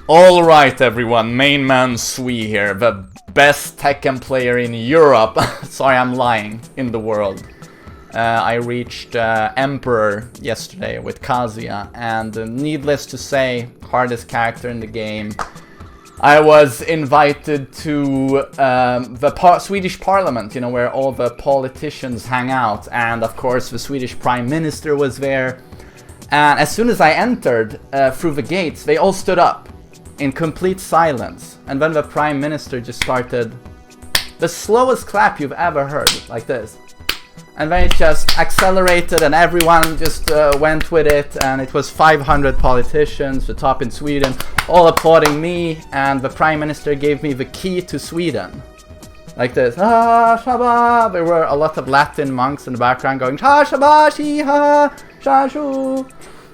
Alright everyone, MainManSWE here, the best Tekken player in Europe, sorry I'm lying, in the world. I reached Emperor yesterday with Kazuya, and needless to say, hardest character in the game. I was invited to the Swedish Parliament, you know, where all the politicians hang out, and of course the Swedish Prime Minister was there. And as soon as I entered through the gates, they all stood up in complete silence, and then the Prime Minister just started the slowest clap you've ever heard, like this, and then it just accelerated and everyone just went with it, and it was 500 politicians, the top in Sweden, all applauding me, and the Prime Minister gave me the key to Sweden, like this. Ah, shaba. There were a lot of Latin monks in the background going ha shaba shi ha shashu.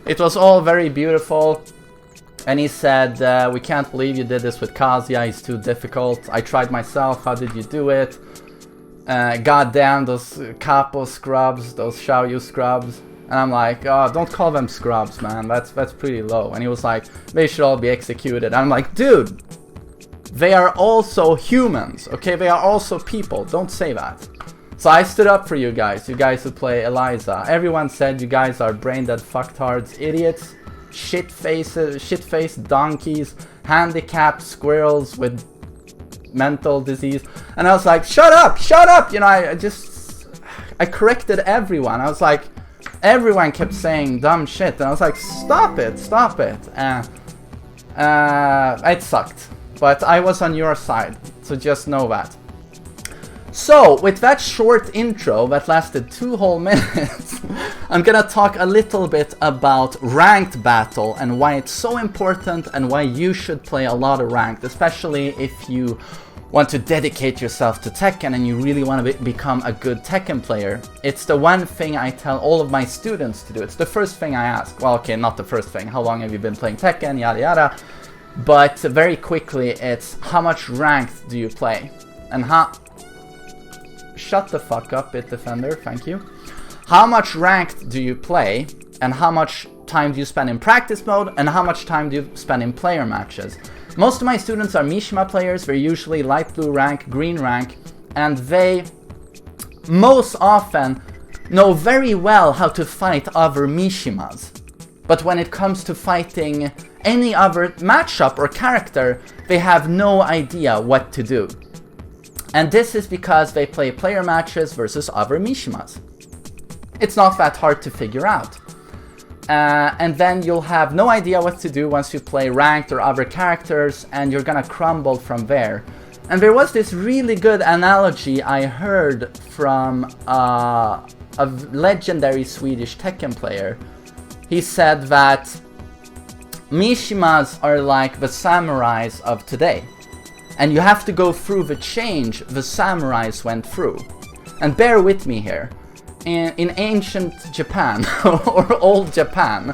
It was all very beautiful. And he said, we can't believe you did this with Kazuya, he's too difficult. I tried myself, how did you do it? God damn those capo scrubs, those Xiaoyu scrubs. And I'm like, oh, don't call them scrubs, man, that's pretty low. And he was like, they should all be executed. And I'm like, dude, they are also humans, okay? They are also people, don't say that. So I stood up for you guys who play Eliza. Everyone said you guys are brain-dead fucktards, idiots. Shit-faced donkeys, handicapped squirrels with mental disease, and I was like, shut up, you know. I corrected everyone. I was like, everyone kept saying dumb shit, and I was like, stop it. It sucked, but I was on your side, so just know that. So, with that short intro that lasted 2 whole minutes, I'm gonna talk a little bit about ranked battle and why it's so important and why you should play a lot of ranked, especially if you want to dedicate yourself to Tekken and you really want to become a good Tekken player. It's the one thing I tell all of my students to do. It's the first thing I ask. Well, okay, not the first thing. How long have you been playing Tekken? Yada yada. But very quickly, it's how much ranked do you play? And how... Shut the fuck up, Bit Defender, thank you. How much ranked do you play, and how much time do you spend in practice mode, and how much time do you spend in player matches? Most of my students are Mishima players. They're usually light blue rank, green rank, and they most often know very well how to fight other Mishimas. But when it comes to fighting any other matchup or character, they have no idea what to do. And this is because they play player matches versus other Mishimas. It's not that hard to figure out. And then you'll have no idea what to do once you play ranked or other characters, and you're gonna crumble from there. And there was this really good analogy I heard from a legendary Swedish Tekken player. He said that Mishimas are like the samurais of today. And you have to go through the change the samurais went through. And bear with me here. In ancient Japan, or old Japan,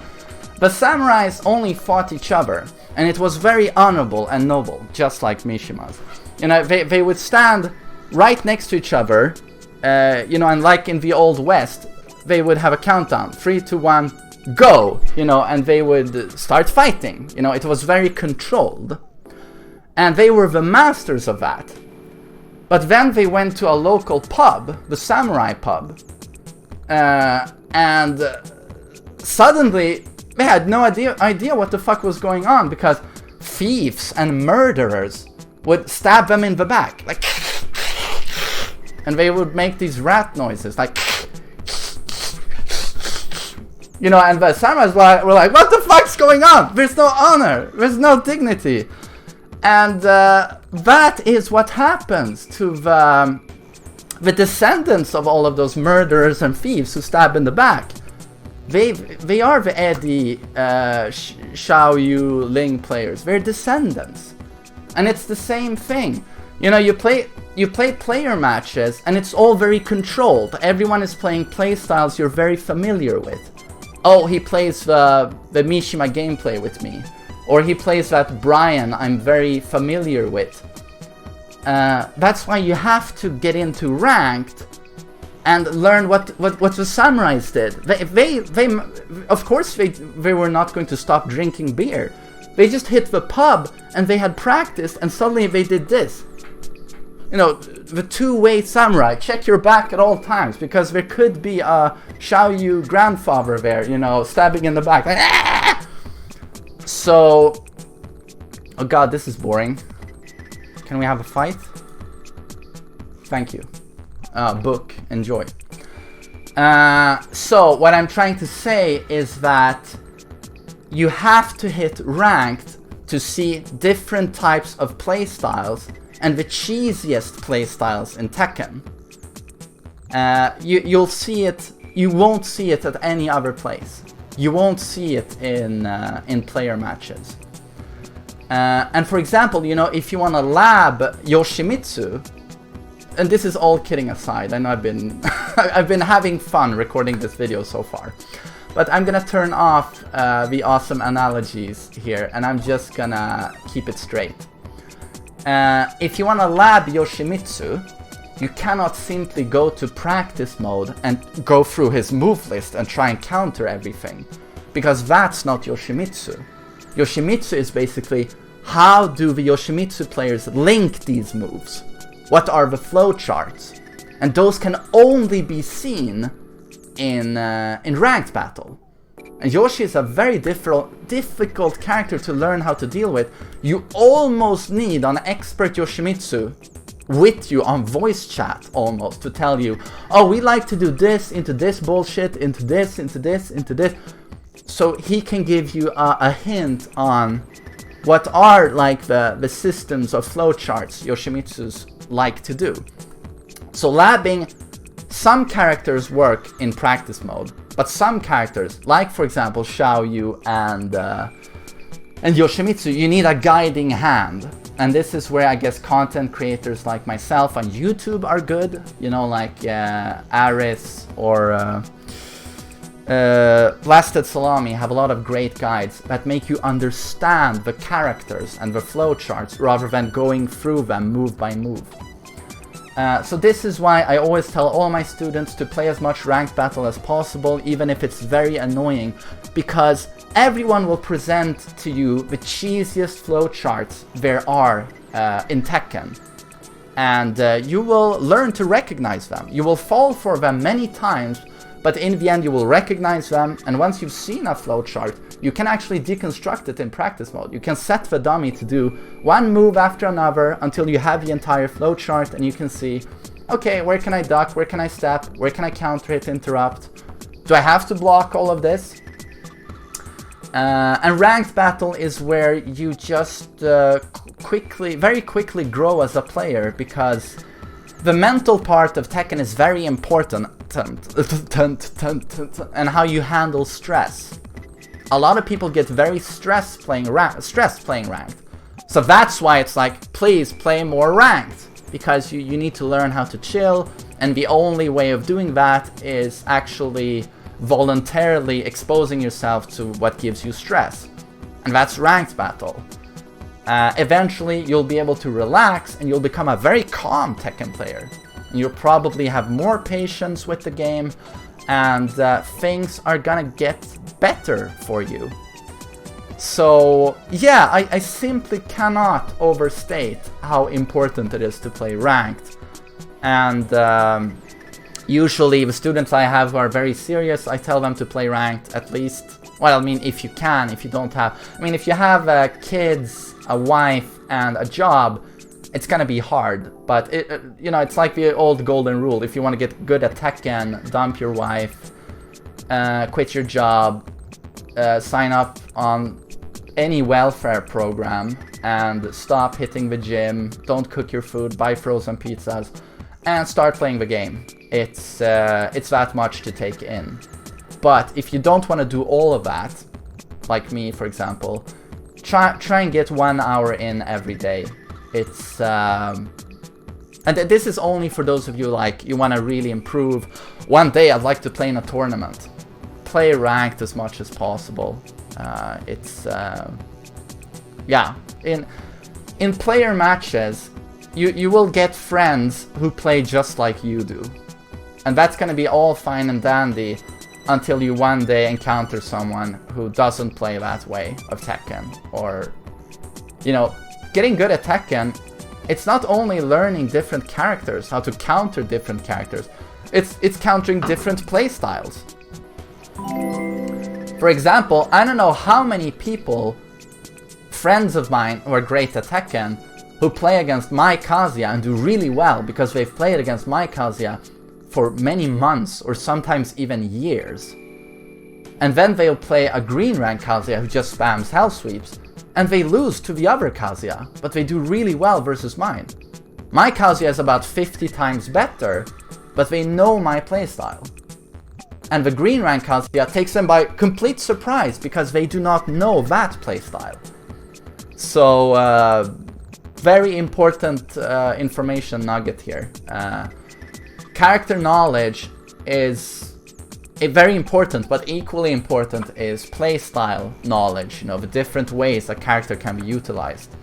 the samurais only fought each other. And it was very honorable and noble, just like Mishimas. You know, they would stand right next to each other, you know, and like in the Old West, they would have a countdown, 3, 2, 1, go! You know, and they would start fighting. You know, it was very controlled. And they were the masters of that. But then they went to a local pub, the samurai pub, and suddenly they had no idea what the fuck was going on, because thieves and murderers would stab them in the back, like, and they would make these rat noises, like, you know, and the samurais were like, what the fuck's going on? There's no honor, there's no dignity. And that is what happens to the descendants of all of those murderers and thieves who stab in the back. They are the Eddie, Xiaoyu, Ling players. They're descendants. And it's the same thing. You know, you play player matches and it's all very controlled. Everyone is playing playstyles you're very familiar with. Oh, he plays the Mishima gameplay with me. Or he plays that Brian I'm very familiar with. That's why you have to get into ranked and learn what the samurais did. They of course they were not going to stop drinking beer. They just hit the pub and they had practiced and suddenly they did this. You know, the two-way samurai, check your back at all times because there could be a Xiaoyu grandfather there, you know, stabbing in the back. Like, ah! So, oh god, this is boring. Can we have a fight? Thank you. Book, enjoy. So, what I'm trying to say is that you have to hit ranked to see different types of playstyles and the cheesiest playstyles in Tekken. You'll see it, you won't see it at any other place. You won't see it in player matches. And for example, you know, if you want to lab Yoshimitsu, and this is all kidding aside, I know I've been I've been having fun recording this video so far. But I'm gonna turn off the awesome analogies here, and I'm just gonna keep it straight. If you wanna lab Yoshimitsu, you cannot simply go to practice mode and go through his move list and try and counter everything. Because that's not Yoshimitsu. Yoshimitsu is basically, how do the Yoshimitsu players link these moves? What are the flowcharts? And those can only be seen in ranked battle. And Yoshi is a very difficult character to learn how to deal with. You almost need an expert Yoshimitsu with you on voice chat almost to tell you, oh, we like to do this into this bullshit, into this, into this, into this. So he can give you a hint on what are like the systems of flowcharts Yoshimitsus like to do. So labbing, some characters work in practice mode, but some characters, like for example Xiaoyu and Yoshimitsu, you need a guiding hand. And this is where I guess content creators like myself on YouTube are good, you know, like Aris or Blasted Salami have a lot of great guides that make you understand the characters and the flowcharts rather than going through them move by move. So this is why I always tell all my students to play as much ranked battle as possible, even if it's very annoying, because everyone will present to you the cheesiest flowcharts there are in Tekken. And you will learn to recognize them. You will fall for them many times, but in the end you will recognize them, and once you've seen a flowchart, you can actually deconstruct it in practice mode. You can set the dummy to do one move after another until you have the entire flowchart, and you can see, okay, where can I duck, where can I step, where can I counter hit, interrupt? Do I have to block all of this? And ranked battle is where you just very quickly grow as a player, because the mental part of Tekken is very important, and how you handle stress. A lot of people get very stressed playing ranked. So that's why it's like, please play more ranked, because you need to learn how to chill, and the only way of doing that is actually voluntarily exposing yourself to what gives you stress. And that's ranked battle. Eventually you'll be able to relax and you'll become a very calm Tekken player. And you'll probably have more patience with the game, and things are gonna get better for you. So yeah, I simply cannot overstate how important it is to play ranked. And usually the students I have who are very serious, I tell them to play ranked at least. Well, I mean, if you can, if you don't have... I mean, if you have kids, a wife, and a job, it's gonna be hard. But, you know, it's like the old golden rule. If you want to get good at Tekken, dump your wife, quit your job, sign up on any welfare program, and stop hitting the gym, don't cook your food, buy frozen pizzas, and start playing the game. It's that much to take in. But if you don't want to do all of that, like me for example, try and get 1 hour in every day. It's and this is only for those of you like you want to really improve. One day I'd like to play in a tournament. Play ranked as much as possible. Yeah, in player matches you will get friends who play just like you do, and that's gonna be all fine and dandy. until you one day encounter someone who doesn't play that way of Tekken. Or, you know, getting good at Tekken, it's not only learning different characters, how to counter different characters, it's countering different playstyles. For example, I don't know how many people, friends of mine who are great at Tekken, who play against my Kazuya and do really well because they've played against my Kazuya for many months or sometimes even years. And then they'll play a green rank Kazuya who just spams hell sweeps, and they lose to the other Kazuya, but they do really well versus mine. My Kazuya is about 50 times better, but they know my playstyle. And the green rank Kazuya takes them by complete surprise because they do not know that playstyle. So, very important information nugget here. Character knowledge is very important, but equally important is playstyle knowledge, you know, the different ways a character can be utilized.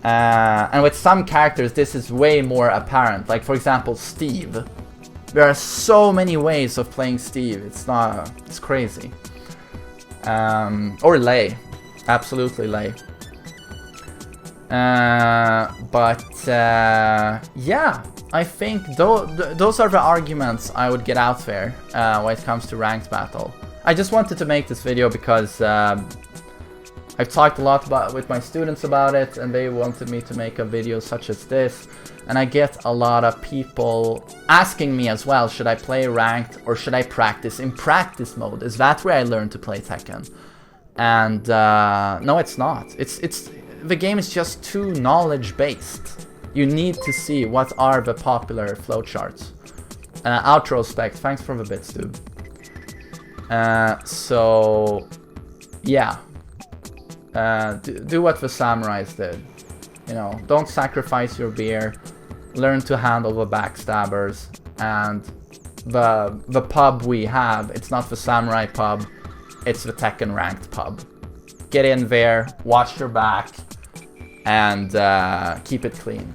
And with some characters this is way more apparent, like for example Steve. There are so many ways of playing Steve, it's crazy. Or Lei, absolutely Lei. Yeah, I think those are the arguments I would get out there when it comes to ranked battle. I just wanted to make this video because I've talked a lot with my students about it, and they wanted me to make a video such as this. And I get a lot of people asking me as well, should I play ranked or should I practice in practice mode? Is that where I learn to play Tekken? And no, it's not. The game is just too knowledge based. You need to see what are the popular flowcharts. Outrospect, thanks for the bits, dude. So yeah, do what the samurais did. You know, don't sacrifice your beer. Learn to handle the backstabbers. And the pub we have, it's not the samurai pub, it's the Tekken ranked pub. Get in there, watch your back, and keep it clean.